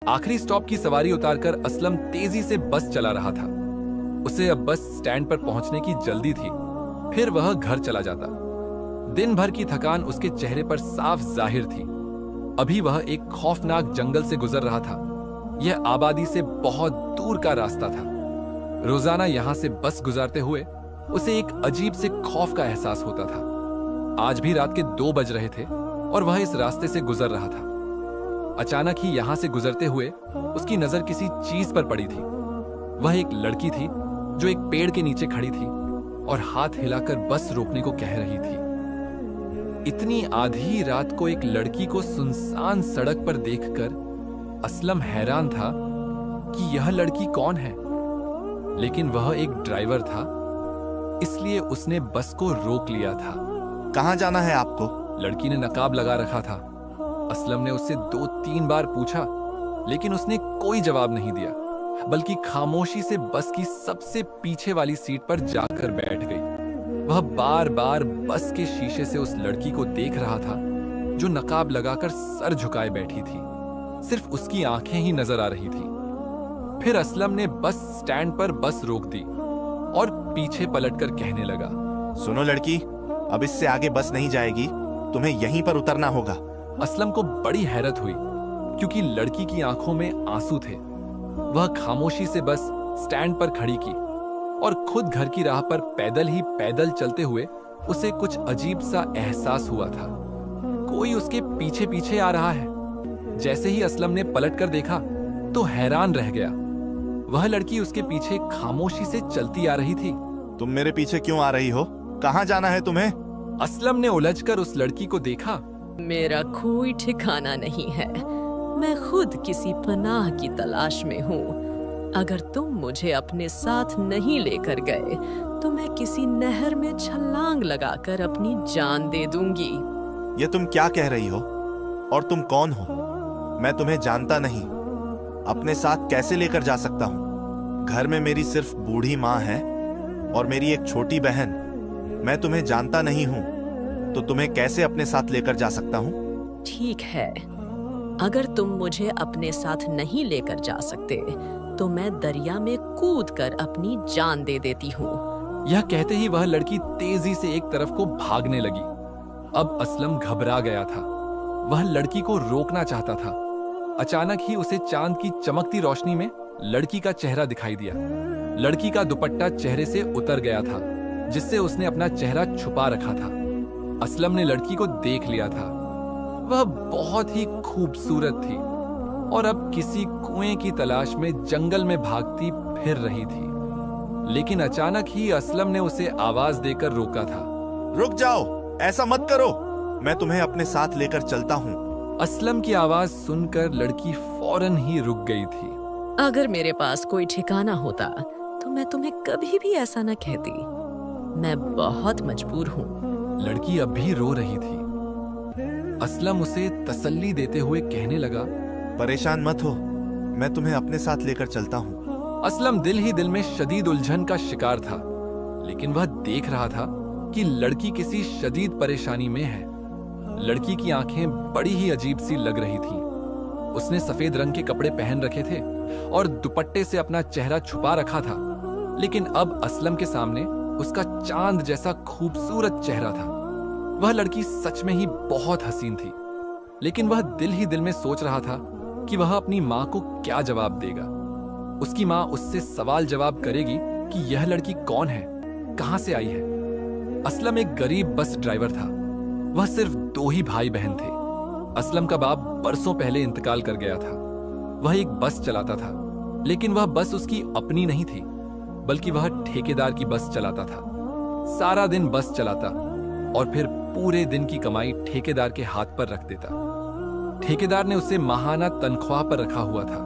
आखिरी स्टॉप की सवारी उतारकर असलम तेजी से बस चला रहा था। उसे अब बस स्टैंड पर पहुंचने की जल्दी थी, फिर वह घर चला जाता। दिन भर की थकान उसके चेहरे पर साफ जाहिर थी। अभी वह एक खौफनाक जंगल से गुजर रहा था। यह आबादी से बहुत दूर का रास्ता था। रोजाना यहां से बस गुजारते हुए उसे एक अजीब से खौफ का एहसास होता था। आज भी रात के 2 बज रहे थे और वह इस रास्ते से गुजर रहा था। अचानक ही यहां से गुजरते हुए उसकी नजर किसी चीज पर पड़ी थी। वह एक लड़की थी जो एक पेड़ के नीचे खड़ी थी और हाथ हिलाकर बस रोकने को कह रही थी। इतनी आधी रात को एक लड़की को सुनसान सड़क पर देखकर असलम हैरान था कि यह लड़की कौन है, लेकिन वह एक ड्राइवर था, इसलिए उसने बस को रोक लिया था। कहाँ जाना है आपको? लड़की ने नकाब लगा रखा था। असलम ने उससे 2-3 बार पूछा, लेकिन उसने कोई जवाब नहीं दिया, बल्कि खामोशी से बस की सबसे पीछे वाली सीट पर जाकर बैठ गई। वह बार बार बस के शीशे से उस लड़की को देख रहा था जो नकाब लगाकर सर झुकाए बैठी थी। सिर्फ उसकी आंखें ही नजर आ रही थी। फिर असलम ने बस स्टैंड पर बस रोक दी और पीछे पलटकर कहने लगा, सुनो लड़की, अब इससे आगे बस नहीं जाएगी, तुम्हें यहीं पर उतरना होगा। असलम को बड़ी हैरत हुई क्योंकि लड़की की आंखों में आंसू थे। वह खामोशी से बस स्टैंड पर खड़ी की और खुद घर की राह पर पैदल चलते हुए उसे कुछ अजीब सा एहसास हुआ था। कोई उसके पीछे पीछे आ रहा है। जैसे ही असलम ने पलटकर देखा तो हैरान रह गया। वह लड़की उसके पीछे खामोशी से चलती आ रही थी। तुम मेरे पीछे क्यों आ रही हो? कहाँ जाना है तुम्हें? असलम ने उलझकर उस लड़की को देखा। मेरा कोई ठिकाना नहीं है। मैं खुद किसी पनाह की तलाश में हूँ। अगर तुम मुझे अपने साथ नहीं लेकर गए तो मैं किसी नहर में छलांग लगाकर अपनी जान दे दूंगी। ये तुम क्या कह रही हो? और तुम कौन हो? मैं तुम्हें जानता नहीं। अपने साथ कैसे लेकर जा सकता हूँ? घर में मेरी सिर्फ बूढ़ी माँ है और मेरी एक छोटी बहन। मैं तुम्हें जानता नहीं हूँ, तो तुम्हें कैसे अपने साथ लेकर जा सकता हूँ? ठीक है, अगर तुम मुझे अपने साथ नहीं लेकर जा सकते तो मैं दरिया में कूदकर अपनी जान दे देती हूँ। यह कहते ही वह लड़की तेजी से एक तरफ को भागने लगी। अब असलम घबरा गया था। वह लड़की को रोकना चाहता था। अचानक ही उसे चांद की चमकती रोशनी में लड़की का चेहरा दिखाई दिया। लड़की का दुपट्टा चेहरे से उतर गया था, जिससे उसने अपना चेहरा छुपा रखा था। असलम ने लड़की को देख लिया था। वह बहुत ही खूबसूरत थी और अब किसी कुएं की तलाश में जंगल में भागती फिर रही थी। लेकिन अचानक ही असलम ने उसे आवाज देकर रोका था। रुक जाओ, ऐसा मत करो, मैं तुम्हें अपने साथ लेकर चलता हूँ। असलम की आवाज सुनकर लड़की फौरन ही रुक गई थी। अगर मेरे पास कोई ठिकाना होता तो मैं तुम्हें कभी भी ऐसा न कहती। मैं बहुत मजबूर हूँ। लड़की अब भी रो रही थी। असलम उसे तसल्ली देते हुए कहने लगा, परेशान मत हो, मैं तुम्हें अपने साथ लेकर चलता हूँ। असलम दिल ही दिल में शदीद उलझन का शिकार था, लेकिन वह देख रहा था कि लड़की किसी शदीद परेशानी में है। लड़की की आंखें बड़ी ही अजीब सी लग रही थी। उसने सफेद रंग के कपड़े पहन रखे थे और दुपट्टे से अपना चेहरा छुपा रखा था, लेकिन अब असलम के सामने उसका चांद जैसा खूबसूरत चेहरा था। वह लड़की सच में ही बहुत हसीन थी, लेकिन वह दिल ही दिल में सोच रहा था कि वह अपनी माँ को क्या जवाब देगा। उसकी माँ उससे सवाल जवाब करेगी कि यह लड़की कौन है, कहां से आई है। असलम एक गरीब बस ड्राइवर था। वह सिर्फ 2 ही भाई बहन थे। असलम का बाप बरसों पहले इंतकाल कर गया था। वह एक बस चलाता था, लेकिन वह बस उसकी अपनी नहीं थी, बल्कि वह ठेकेदार की बस चलाता था। सारा दिन बस चलाता और फिर पूरे दिन की कमाई ठेकेदार के हाथ पर रख देता। ठेकेदार ने उसे माहाना तनख्वाह पर रखा हुआ था,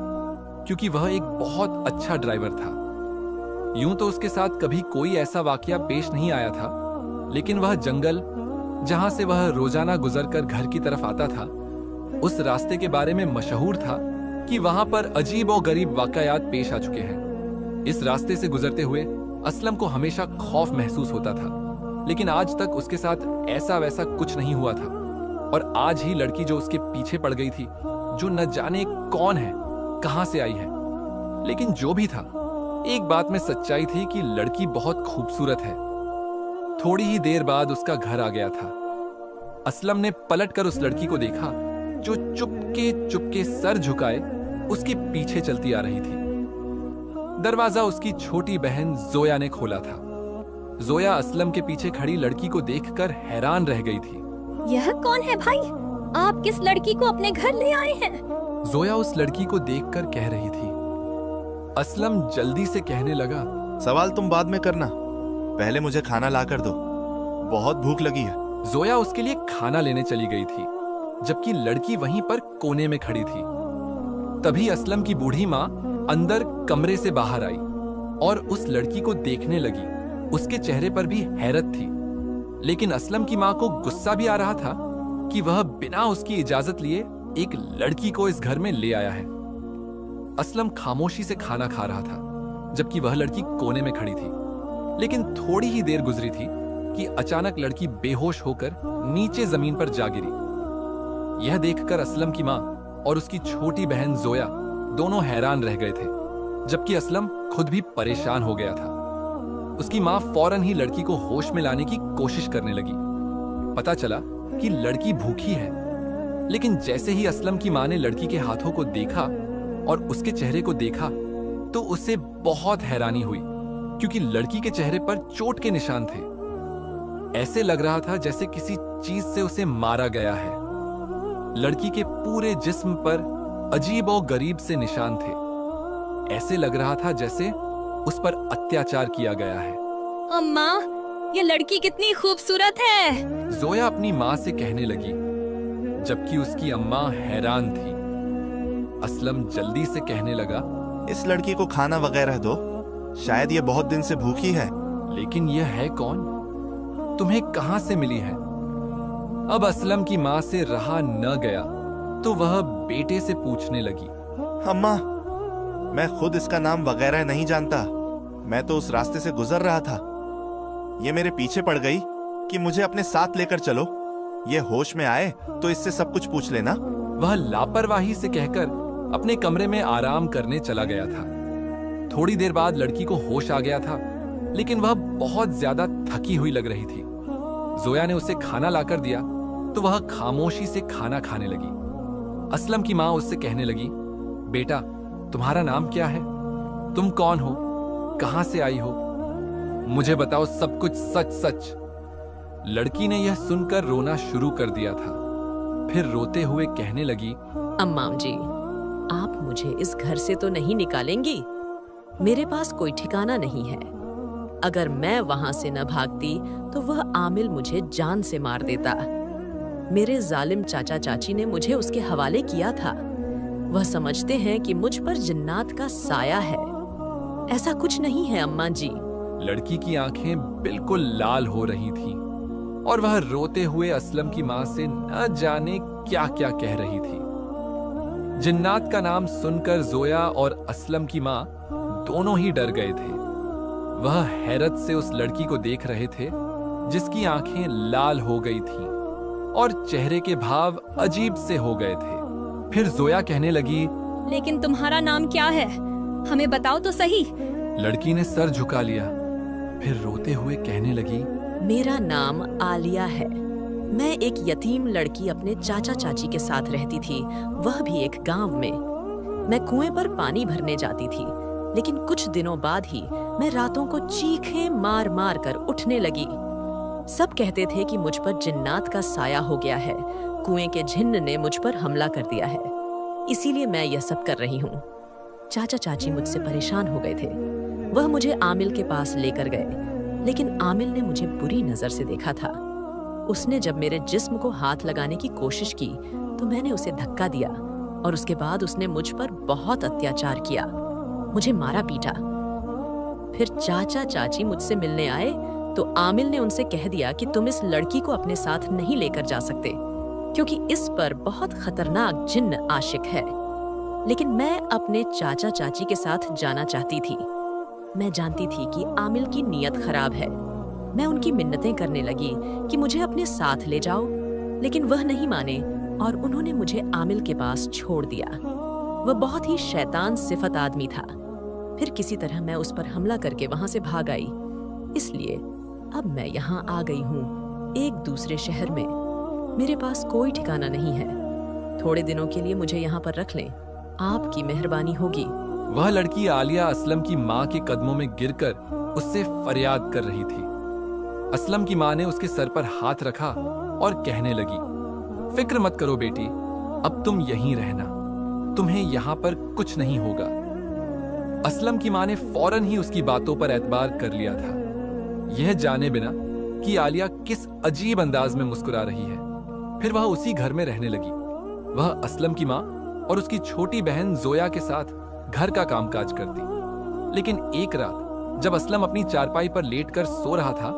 क्योंकि वह एक बहुत अच्छा ड्राइवर था। यूं तो उसके साथ कभी कोई ऐसा वाकया पेश नहीं आया था, लेकिन वह जंगल जहां से वह रोजाना गुजरकर घर की तरफ आता था, उस रास्ते के बारे में मशहूर था कि वहां पर अजीब और गरीब वाकयात पेश आ चुके हैं। इस रास्ते से गुजरते हुए असलम को हमेशा खौफ महसूस होता था, लेकिन आज तक उसके साथ ऐसा वैसा कुछ नहीं हुआ था। और आज ही लड़की जो उसके पीछे पड़ गई थी, जो न जाने कौन है, कहां से आई है। लेकिन जो भी था, एक बात में सच्चाई थी कि लड़की बहुत खूबसूरत है। थोड़ी ही देर बाद उसका घर आ गया था। असलम ने पलटकर उस लड़की को देखा जो चुपके चुपके सर झुकाए उसके पीछे चलती आ रही थी। दरवाजा उसकी छोटी बहन जोया ने खोला था। जोया असलम के पीछे खड़ी लड़की को देखकर हैरान रह गई थी। यह कौन है भाई? आप किस लड़की को अपने घर ले आए हैं? जोया उस लड़की को देखकर कह रही थी। असलम जल्दी से कहने लगा, सवाल तुम बाद में करना, पहले मुझे खाना ला कर दो, बहुत भूख लगी है। जोया उसके लिए खाना लेने चली गई थी, जबकि लड़की वहीं पर कोने में खड़ी थी। तभी असलम की बूढ़ी माँ अंदर कमरे से बाहर आई और उस लड़की को देखने लगी। उसके चेहरे पर भी हैरत थी, लेकिन असलम की माँ को गुस्सा भी आ रहा था कि वह बिना उसकी इजाजत लिए एक लड़की को इस घर में ले आया है। असलम खामोशी से खाना खा रहा था, जबकि वह लड़की कोने में खड़ी थी। लेकिन थोड़ी ही देर गुजरी थी कि अचानक लड़की बेहोश होकर नीचे जमीन पर जा गिरी। यह देखकर असलम की माँ और उसकी छोटी बहन जोया दोनों हैरान रह गए थे, जबकि असलम खुद भी परेशान हो गया था। उसकी माँ फौरन ही लड़की को होश में लाने की कोशिश करने लगी। पता चला कि लड़की भूखी है, लेकिन जैसे ही असलम की माँ ने लड़की के हाथों को देखा और उसके चेहरे को देखा तो उसे बहुत हैरानी हुई, क्योंकि लड़की के चेहरे पर चोट के निशान थे। ऐसे लग रहा था जैसे किसी चीज से उसे मारा गया है। लड़की के पूरे जिस्म पर अजीब और गरीब से निशान थे। ऐसे लग रहा था जैसे उस पर अत्याचार किया गया है। अम्मा, ये लड़की कितनी खूबसूरत है। जोया अपनी माँ से कहने लगी, जबकि उसकी अम्मा हैरान थी। असलम जल्दी से कहने लगा, इस लड़की को खाना वगैरह दो, शायद ये बहुत दिन से भूखी है। लेकिन यह है कौन? तुम्हें कहां से मिली है? अब असलम की माँ से रहा न गया तो वह बेटे से पूछने लगी, अम्मा, मैं खुद इसका नाम वगैरह नहीं जानता, मैं तो उस रास्ते से गुजर रहा था। ये मेरे पीछे पड़ गई कि मुझे अपने साथ लेकर चलो, ये होश में आए तो इससे सब कुछ पूछ लेना। वह लापरवाही से कहकर अपने कमरे में आराम करने चला गया था। थोड़ी देर बाद लड़की को होश आ गया था, लेकिन वह बहुत ज्यादा थकी हुई लग रही थी। जोया ने उसे खाना लाकर दिया तो वह खामोशी से खाना खाने लगी। असलम की माँ उससे कहने लगी, बेटा, तुम्हारा नाम क्या है? तुम कौन हो? कहां से आई हो? मुझे बताओ सब कुछ सच सच। लड़की ने यह सुनकर रोना शुरू कर दिया था। फिर रोते हुए कहने लगी, अम्माम जी, आप मुझे इस घर से तो नहीं निकालेंगी? मेरे पास कोई ठिकाना नहीं है। अगर मैं वहां से न भागती तो वह आमिल मुझे जान से मार देता। मेरे जालिम चाचा चाची ने मुझे उसके हवाले किया था। वह समझते हैं कि मुझ पर जिन्नात का साया है। ऐसा कुछ नहीं है अम्मा जी। लड़की की आंखें बिल्कुल लाल हो रही थीं और वह रोते हुए असलम की माँ से न जाने क्या क्या कह रही थी। जिन्नात का नाम सुनकर जोया और असलम की माँ दोनों ही डर गए थे। वह हैरत से उस लड़की को देख रहे थे जिसकी आंखें लाल हो गई थीं और चेहरे के भाव अजीब से हो गए थे। फिर जोया कहने लगी, लेकिन तुम्हारा नाम क्या है? हमें बताओ तो सही। लड़की ने सर झुका लिया, फिर रोते हुए कहने लगी, मेरा नाम आलिया है। मैं एक यतीम लड़की अपने चाचा चाची के साथ रहती थी, वह भी एक गांव में। मैं कुएं पर पानी भरने जाती थी, लेकिन कुछ दिनों बाद ही मैं रातों को चीखें मार मार कर उठने लगी। सब कहते थे कि मुझ पर जिन्नात का साया हो गया है, कुएं के जिन्न ने मुझ पर हमला कर दिया है, इसीलिए मैं यह सब कर रही हूँ। चाचा चाची मुझसे परेशान हो गए थे। वह मुझे आमिल के पास लेकर गए, लेकिन आमिल ने मुझे बुरी नजर से देखा था। उसने जब मेरे जिस्म को हाथ लगाने की कोशिश की तो मैंने उसे धक्का दिया और उसके बाद उसने मुझ पर बहुत अत्याचार किया, मुझे मारा पीटा। फिर चाचा चाची मुझसे मिलने आए तो आमिल ने उनसे कह दिया कि तुम इस लड़की को अपने साथ नहीं लेकर जा सकते, क्योंकि इस पर बहुत खतरनाक जिन्न आशिक है। लेकिन मैं अपने चाचा चाची के साथ जाना चाहती थी। मैं जानती थी कि आमिल की नीयत खराब है। मैं उनकी मिन्नतें करने लगी कि मुझे अपने साथ ले जाओ, लेकिन वह नहीं माने और उन्होंने मुझे आमिल के पास छोड़ दिया। वह बहुत ही शैतान सिफत आदमी था। फिर किसी तरह मैं उस पर हमला करके वहां से भाग आई। इसलिए अब मैं यहाँ आ गई हूँ, एक दूसरे शहर में। मेरे पास कोई ठिकाना नहीं है। थोड़े दिनों के लिए मुझे यहाँ पर रख लें, आपकी मेहरबानी होगी। वह लड़की आलिया असलम की माँ के कदमों में गिरकर उससे फरियाद कर रही थी। असलम की माँ ने उसके सर पर हाथ रखा और कहने लगी, फिक्र मत करो बेटी, अब तुम यहीं रहना, तुम्हें यहाँ पर कुछ नहीं होगा। असलम की माँ ने फौरन ही उसकी बातों पर एतबार कर लिया था, यह जाने बिना कि आलिया किस अजीब अंदाज में मुस्कुरा रही है। फिर वह उसी घर में रहने लगी। वह असलम की माँ और उसकी छोटी बहन जोया के साथ घर का कामकाज करती। लेकिन एक रात जब असलम अपनी चारपाई पर लेटकर सो रहा था,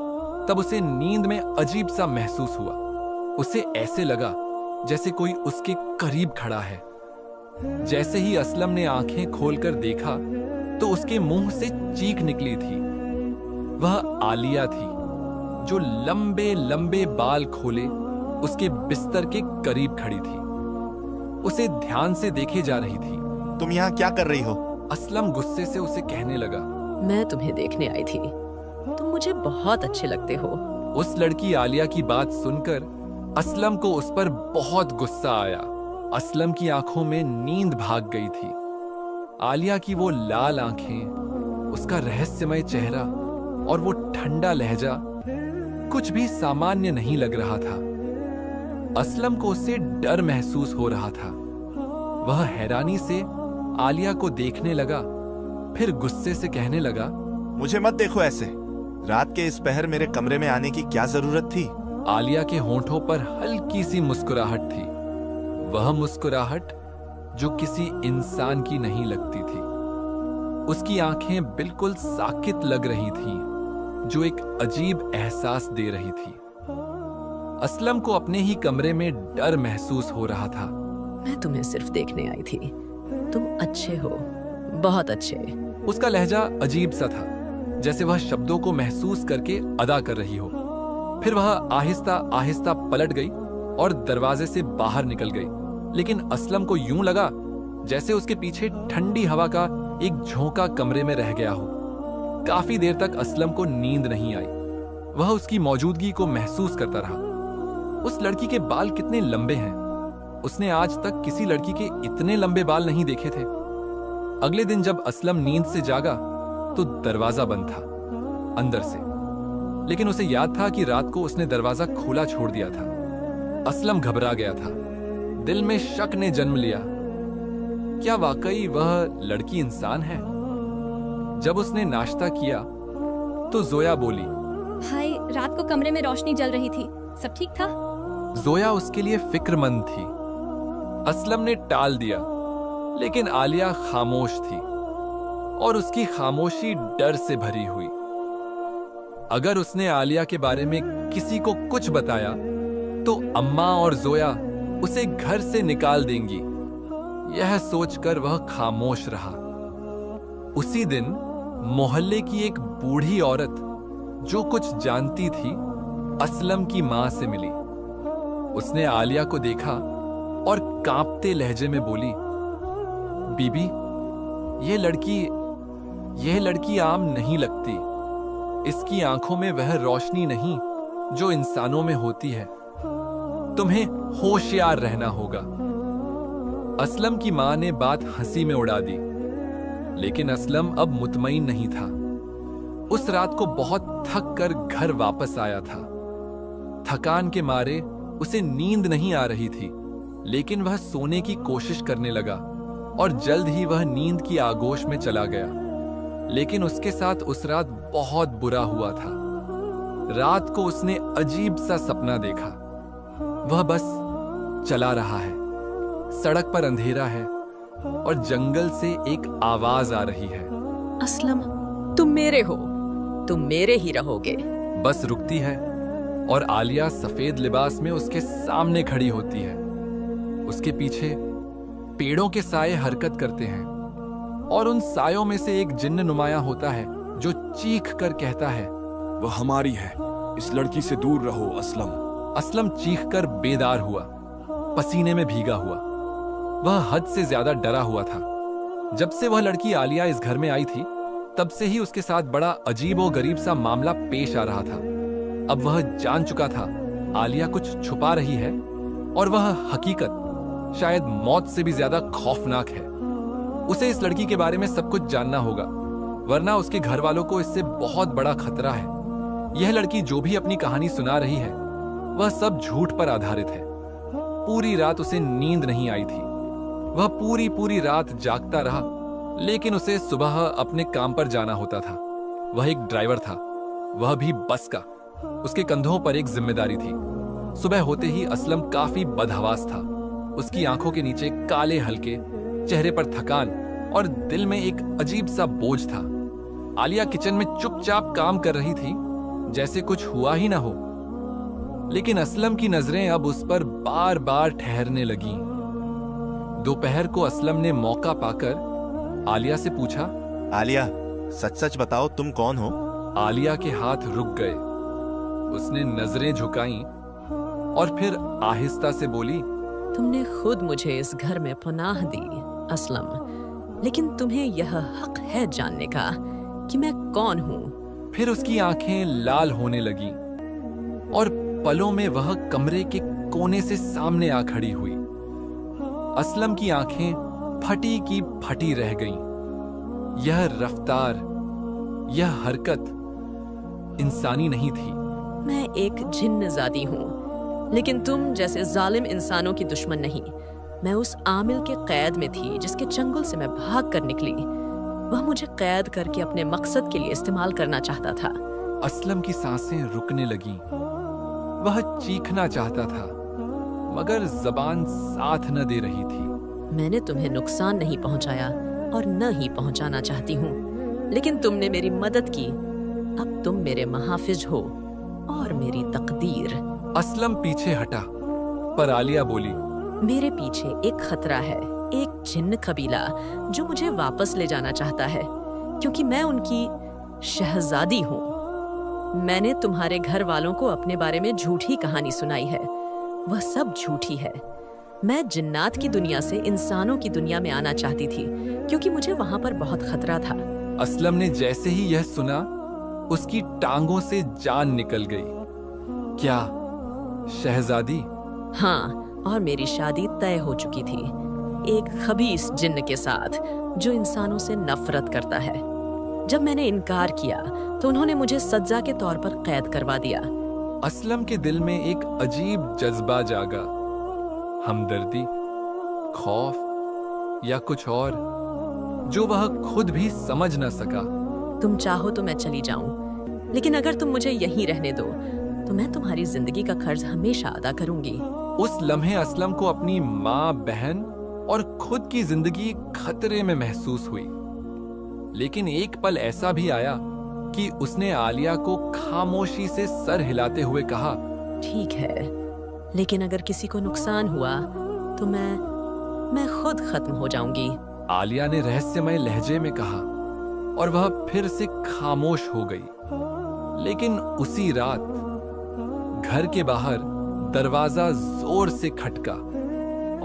तब उसे नींद में अजीब सा महसूस हुआ। उसे ऐसे लगा जैसे कोई उसके करीब खड़ा है। जैसे ही असलम ने आंखें खोलकर देखा तो उसके मुंह से चीख निकली थी। वह आलिया थी, जो लंबे लंबे बाल खोले उसके बिस्तर के करीब खड़ी थी। उसे ध्यान से देखे जा रही थी। तुम यहाँ क्या कर रही हो? असलम गुस्से से उसे कहने लगा, मैं तुम्हें देखने आई थी, तुम मुझे बहुत अच्छे लगते हो। उस लड़की आलिया की बात सुनकर असलम को उस पर बहुत गुस्सा आया। असलम की आंखों में नींद भाग गई थी। आलिया की वो लाल आंखें, उसका रहस्यमय चेहरा और वो ठंडा लहजा कुछ भी सामान्य नहीं लग रहा था। असलम को उससे डर महसूस हो रहा था। वह हैरानी से आलिया को देखने लगा, फिर गुस्से से कहने लगा, मुझे मत देखो ऐसे। रात के इस पहर मेरे कमरे में आने की क्या जरूरत थी? आलिया के होंठों पर हल्की सी मुस्कुराहट थी। वह मुस्कुराहट जो किसी इंसान की नहीं लगती थी। उसकी आंखें बिल्कुल साकित लग रही थीं, जो एक अजीब एहसास दे रही थी। असलम को अपने ही कमरे में डर महसूस हो रहा था। मैं तुम्हें सिर्फ देखने आई थी, तुम अच्छे हो, बहुत अच्छे। उसका लहजा अजीब सा था, जैसे वह शब्दों को महसूस करके अदा कर रही हो। फिर वह आहिस्ता आहिस्ता पलट गई और दरवाजे से बाहर निकल गई। लेकिन असलम को यूं लगा जैसे उसके पीछे ठंडी हवा का एक झोंका कमरे में रह गया हो। काफी देर तक असलम को नींद नहीं आई। वह उसकी मौजूदगी को महसूस करता रहा। उस लड़की के बाल कितने लंबे हैं। उसने आज तक किसी लड़की के इतने लंबे बाल नहीं देखे थे। अगले दिन जब असलम नींद से जागा तो दरवाजा बंद था अंदर से, लेकिन उसे याद था कि रात को उसने दरवाजा खोला छोड़ दिया था। असलम घबरा गया था। दिल में शक ने जन्म लिया, क्या वाकई वह लड़की इंसान है? जब उसने नाश्ता किया तो जोया बोली, भाई, रात को कमरे में रोशनी जल रही थी, सब ठीक था? जोया उसके लिए फिक्रमंद थी। असलम ने टाल दिया, लेकिन आलिया खामोश थी और उसकी खामोशी डर से भरी हुई। अगर उसने आलिया के बारे में किसी को कुछ बताया तो अम्मा और जोया उसे घर से निकाल देंगी। यह सोचकर वह खामोश रहा। उसी दिन मोहल्ले की एक बूढ़ी औरत जो कुछ जानती थी असलम की मां से मिली। उसने आलिया को देखा और कांपते लहजे में बोली, बीबी, यह लड़की आम नहीं लगती। इसकी आंखों में वह रोशनी नहीं जो इंसानों में होती है। तुम्हें होशियार रहना होगा। असलम की मां ने बात हंसी में उड़ा दी, लेकिन असलम अब मुतमईन नहीं था। उस रात को बहुत थक कर घर वापस आया था। थकान के मारे उसे नींद नहीं आ रही थी, लेकिन वह सोने की कोशिश करने लगा और जल्द ही वह नींद की आगोश में चला गया। लेकिन उसके साथ उस रात बहुत बुरा हुआ था। रात को उसने अजीब सा सपना देखा। वह बस चला रहा है, सड़क पर अंधेरा है और जंगल से एक आवाज आ रही है, असलम, तुम मेरे हो, तुम मेरे ही रहोगे। बस रुकती है और आलिया सफेद लिबास में उसके सामने खड़ी होती है। उसके पीछे पेड़ों के साए हरकत करते हैं और उन सायों में से एक जिन्न नुमाया होता है जो चीख कर कहता है, वह हमारी है, इस लड़की से दूर रहो असलम। असलम चीख कर बेदार हुआ, पसीने में भीगा हुआ। वह हद से ज्यादा डरा हुआ था। जब से वह लड़की आलिया इस घर में आई थी, तब से ही उसके साथ बड़ा अजीब और गरीब सा मामला पेश आ रहा था। अब वह जान चुका था आलिया कुछ छुपा रही है, और वह हकीकत शायद मौत से भी ज्यादा खौफनाक है। उसे इस लड़की के बारे में सब कुछ जानना होगा, वरना उसके घर वालों को इससे बहुत बड़ा खतरा है। यह लड़की जो भी अपनी कहानी सुना रही है, वह सब झूठ पर आधारित है। पूरी रात उसे नींद नहीं आई थी। वह पूरी रात जागता रहा, लेकिन उसे सुबह अपने काम पर जाना होता था। वह एक ड्राइवर था, वह भी बस का। उसके कंधों पर एक जिम्मेदारी थी। सुबह होते ही असलम काफी बदहवास था। उसकी आंखों के नीचे काले हल्के, चेहरे पर थकान और दिल में एक अजीब सा बोझ था। आलिया किचन में चुपचाप काम कर रही थी, जैसे कुछ हुआ ही ना हो। लेकिन असलम की नजरें अब उस पर बार बार ठहरने लगीं। दोपहर को असलम ने मौका पाकर आलिया से पूछा, आलिया, सच सच बताओ तुम कौन हो? आलिया के हाथ रुक गए। उसने नजरें झुकाईं और फिर आहिस्ता से बोली, तुमने खुद मुझे इस घर में पनाह दी असलम, लेकिन तुम्हें यह हक है जानने का कि मैं कौन हूँ। फिर उसकी आंखें लाल होने लगीं और पलों में वह कमरे के कोने से सामने आ खड़ी हुई। असलम की आंखें फटी की फटी रह गईं। यह रफ्तार, यह हरकत इंसानी नहीं थी। मैं एक जिन्नजादी हूँ, लेकिन तुम जैसे जालिम इंसानों की दुश्मन नहीं। मैं उस आमिल के कैद में थी जिसके चंगुल से मैं भाग कर निकली। वह मुझे कैद करके अपने मकसद के लिए इस्तेमाल करना चाहता था। असलम की सांसें रुकने लगीं। वह चीखना चाहता था, मगर जबान साथ न दे रही थी। मैंने तुम्हें नुकसान नहीं पहुंचाया और न ही पहुंचाना चाहती हूँ, लेकिन तुमने मेरी मदद की। अब तुम मेरे महाफिज हो और मेरी तकदीर। असलम पीछे हटा, पर आलिया बोली, मेरे पीछे एक खतरा है, एक जिन्न कबीला जो मुझे वापस ले जाना चाहता है, क्योंकि मैं उनकी शहजादी हूँ। मैंने तुम्हारे घर वालों को अपने बारे में झूठी कहानी सुनाई है। वह सब झूठी है। मैं जिन्नात की दुनिया से इंसानों की दुनिया में आना चाहती थी, क्योंकि मुझे वहां पर बहुत खतरा था। असलम ने जैसे ही यह सुना, उसकी टांगों से जान निकल गई। क्या शहजादी? हाँ, और मेरी शादी तय हो चुकी थी, एक खबीस जिन्न के साथ जो इंसानों से नफरत करता है। जब मैंने इनकार किया तो उन्होंने मुझे सजा के तौर पर कैद करवा दिया। असलम के दिल में एक अजीब जज्बा जागा। हमदर्दी, खौफ या कुछ और, जो वह खुद भी समझ न सका। तुम चाहो तो मैं चली जाऊं, लेकिन अगर तुम मुझे यहीं रहने दो तो मैं तुम्हारी जिंदगी का कर्ज हमेशा अदा करूंगी। उस लम्हे असलम को अपनी माँ, बहन और खुद की जिंदगी खतरे में महसूस हुई। लेकिन एक पल ऐसा भी आया कि उसने आलिया को खामोशी से सर हिलाते हुए कहा, ठीक है, लेकिन अगर किसी को नुकसान हुआ तो मैं खुद खत्म हो जाऊंगी। आलिया ने रहस्यमय लहजे में कहा, और वह फिर से खामोश हो गई। लेकिन उसी रात घर के बाहर दरवाजा जोर से खटका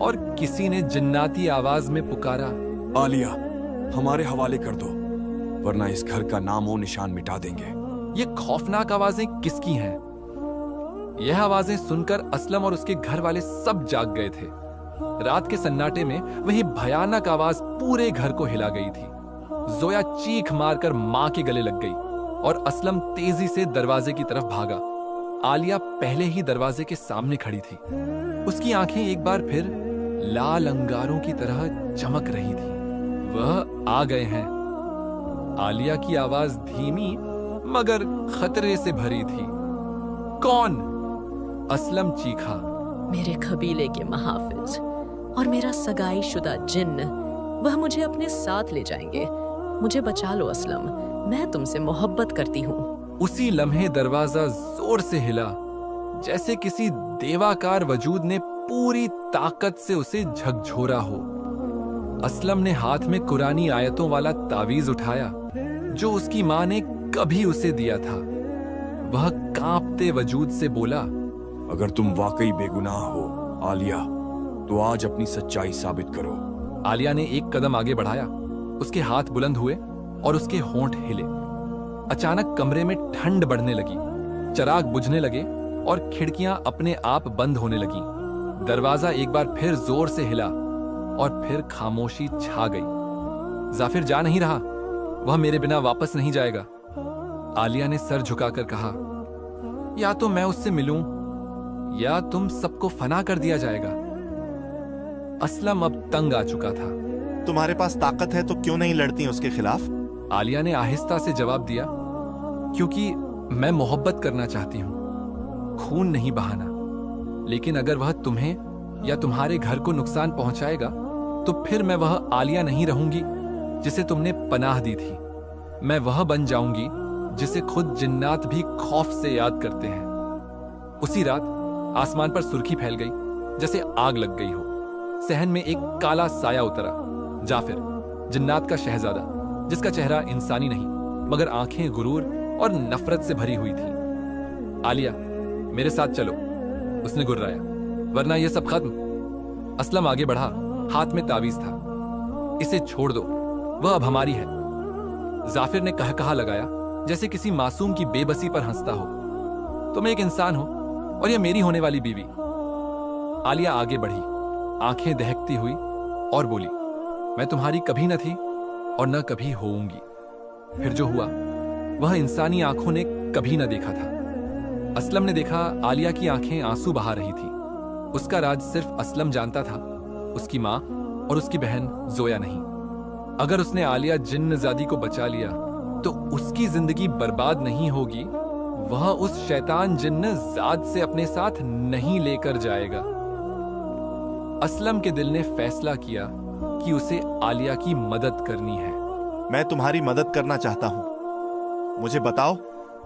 और किसी ने जिन्नाती आवाज में पुकारा, आलिया, हमारे हवाले कर दो, वरना इस घर का नामो निशान मिटा देंगे। ये खौफनाक आवाजें किसकी हैं? यह आवाजें सुनकर असलम और उसके घर वाले सब जाग गए थे। रात के सन्नाटे में वही भयानक आवाज पूरे घर को हिला गई थी। जोया चीख मारकर मां के गले लग गई और असलम तेजी से दरवाजे की तरफ भागा। आलिया पहले ही दरवाजे के सामने खड़ी थी। उसकी आंखें एक बार फिर लाल अंगारों की तरह चमक रही थी। वह आ गए हैं। आलिया की आवाज धीमी मगर खतरे से भरी थी। कौन? असलम चीखा। मेरे कबीले के महाफिज और मेरा सगाई शुदा जिन्न, वह मुझे अपने साथ ले जाएंगे। मुझे बचा लो असलम, मैं तुमसे मोहब्बत करती हूँ। उसी लम्हे दरवाजा जोर से हिला, जैसे किसी देवाकार वजूद ने पूरी ताकत से उसे झकझोरा हो। असलम ने हाथ में कुरानी आयतों वाला तावीज उठाया जो उसकी मां ने कभी उसे दिया था। वह कांपते वजूद से बोला, अगर तुम वाकई बेगुनाह हो आलिया, तो आज अपनी सच्चाई साबित करो। आलिया ने एक कदम आगे बढ़ाया। उसके हाथ बुलंद हुए और उसके होंठ हिले। अचानक कमरे में ठंड बढ़ने लगी, चिराग बुझने लगे और खिड़कियां अपने आप बंद होने लगीं। दरवाजा एक बार फिर जोर से हिला और फिर खामोशी छा गई। जाफिर जा नहीं रहा, वह मेरे बिना वापस नहीं जाएगा। आलिया ने सर झुकाकर कहा, या तो मैं उससे मिलूं या तुम सबको फना कर दिया जाएगा। असलम अब तंग आ चुका था। तुम्हारे पास ताकत है तो क्यों नहीं लड़ती उसके खिलाफ? आलिया ने आहिस्ता से जवाब दिया, क्योंकि मैं मोहब्बत करना चाहती हूं, खून नहीं बहाना। लेकिन अगर वह तुम्हें या तुम्हारे घर को नुकसान पहुंचाएगा तो फिर मैं वह आलिया नहीं रहूंगी जिसे तुमने पनाह दी थी। मैं वह बन जाऊंगी जिसे खुद जिन्नात भी खौफ से याद करते हैं। उसी रात आसमान पर सुर्खी फैल गई, जैसे आग लग गई हो। सहन में एक काला साया उतरा। जाफिर, जिन्नात का शहजादा, जिसका चेहरा इंसानी नहीं मगर आंखें गुरूर और नफरत से भरी हुई थी। आलिया, मेरे साथ चलो, उसने गुर्राया, वरना यह सब खत्म। असलम आगे बढ़ा, हाथ में तावीज था। इसे छोड़ दो, वह अब हमारी है। जाफिर ने कहकहा लगाया, जैसे किसी मासूम की बेबसी पर हंसता हो। तुम एक इंसान हो और यह मेरी होने वाली बीवी। आलिया आगे बढ़ी, आंखें दहकती हुई और बोली, मैं तुम्हारी कभी न थी और न कभी होऊंगी। फिर जो हुआ वह इंसानी आंखों ने कभी न देखा था। असलम ने देखा आलिया की आंखें आंसू बहा रही थी। उसका राज सिर्फ असलम जानता था, उसकी मां और उसकी बहन जोया नहीं। अगर उसने आलिया जिन्नजादी को बचा लिया तो उसकी जिंदगी बर्बाद नहीं होगी, वह उस शैतान जिन्नजाद से अपने साथ नहीं लेकर जाएगा। असलम के दिल ने फैसला किया कि उसे आलिया की मदद करनी है। मैं तुम्हारी मदद करना चाहता हूं। मुझे बताओ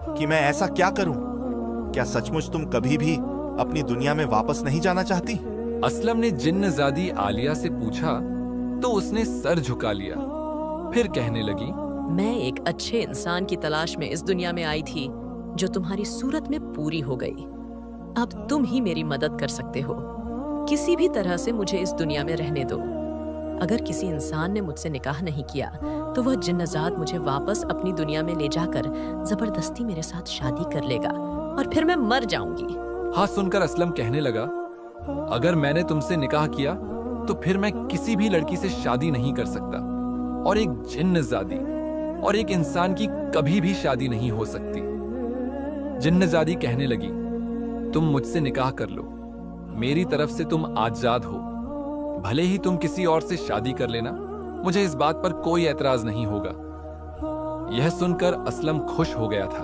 कि मैं ऐसा क्या करूं? क्या सचमुच तुम कभी भी अपनी दुनिया में वापस नहीं जाना चाहती? असलम ने जिन्नजादी आलिया से पूछा तो उसने सर झुका लिया। फिर कहने लगी, मैं एक अच्छे इंसान की तलाश में इस दुनिया में आई थी जो तुम्हारी सूरत में पूरी हो गई। अब तुम ही मेरी मदद कर सकते हो। किसी भी तरह से मुझे इस दुनिया में रहने दो। अगर किसी इंसान ने मुझसे निकाह नहीं किया तो वह जिन्नजाद मुझे वापस अपनी दुनिया में ले जाकर जबरदस्ती मेरे साथ शादी कर लेगा और फिर मैं मर जाऊंगी। हाँ सुनकर असलम कहने लगा, अगर मैंने तुमसे निकाह किया तो फिर मैं किसी भी लड़की से शादी नहीं कर सकता और एक जिन्नजादी और एक इंसान की कभी भी शादी नहीं हो सकती। जिन्नजादी कहने लगी, तुम मुझसे निकाह कर लो, मेरी तरफ से तुम आजाद हो। भले ही तुम किसी और से शादी कर लेना, मुझे इस बात पर कोई एतराज नहीं होगा। यह सुनकर असलम खुश हो गया था।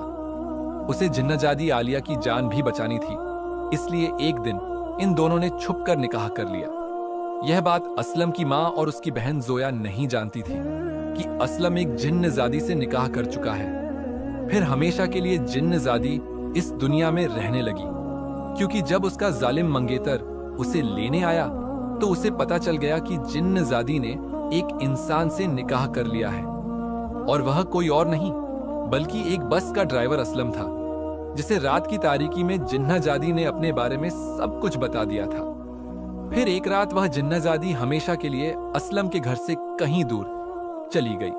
उसे जिन्नजादी आलिया की जान भी बचानी थी, इसलिए एक दिन इन दोनों ने छुपकर निकाह कर लिया। यह बात असलम की मां और उसकी बहन जोया नहीं जानती थी कि असलम एक जिन्नजादी से निकाह कर चुका है। फिर हमेशा के लिए जिन्नजादी इस दुनिया में रहने लगी, क्योंकि जब उसका जालिम मंगेतर उसे लेने आया तो उसे पता चल गया कि जिन्नजादी ने एक इंसान से निकाह कर लिया है और वह कोई और नहीं बल्कि एक बस का ड्राइवर असलम था, जिसे रात की तारीकी में जिन्नजादी ने अपने बारे में सब कुछ बता दिया था। फिर एक रात वह जिन्नजादी हमेशा के लिए असलम के घर से कहीं दूर चली गई।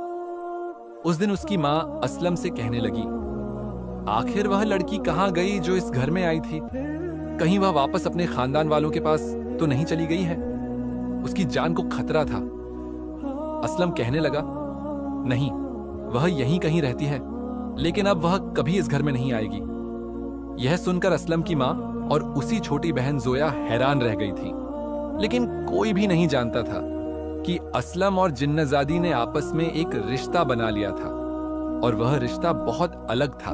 उस दिन उसकी मां असलम से कहने लगी, आखिर वह लड़की कहां गई जो इस घर में आई थी? कहीं वह वापस अपने खानदान वालों के पास तो नहीं चली गई है? उसकी जान को खतरा था। असलम कहने लगा, नहीं, वह यहीं कहीं रहती है, लेकिन अब वह कभी इस घर में नहीं आएगी। यह सुनकर असलम की मां और उसी छोटी बहन जोया हैरान रह गई थी, लेकिन कोई भी नहीं जानता था कि असलम और जिन्नजादी ने आपस में एक रिश्ता बना लिया था और वह रिश्ता बहुत अलग था।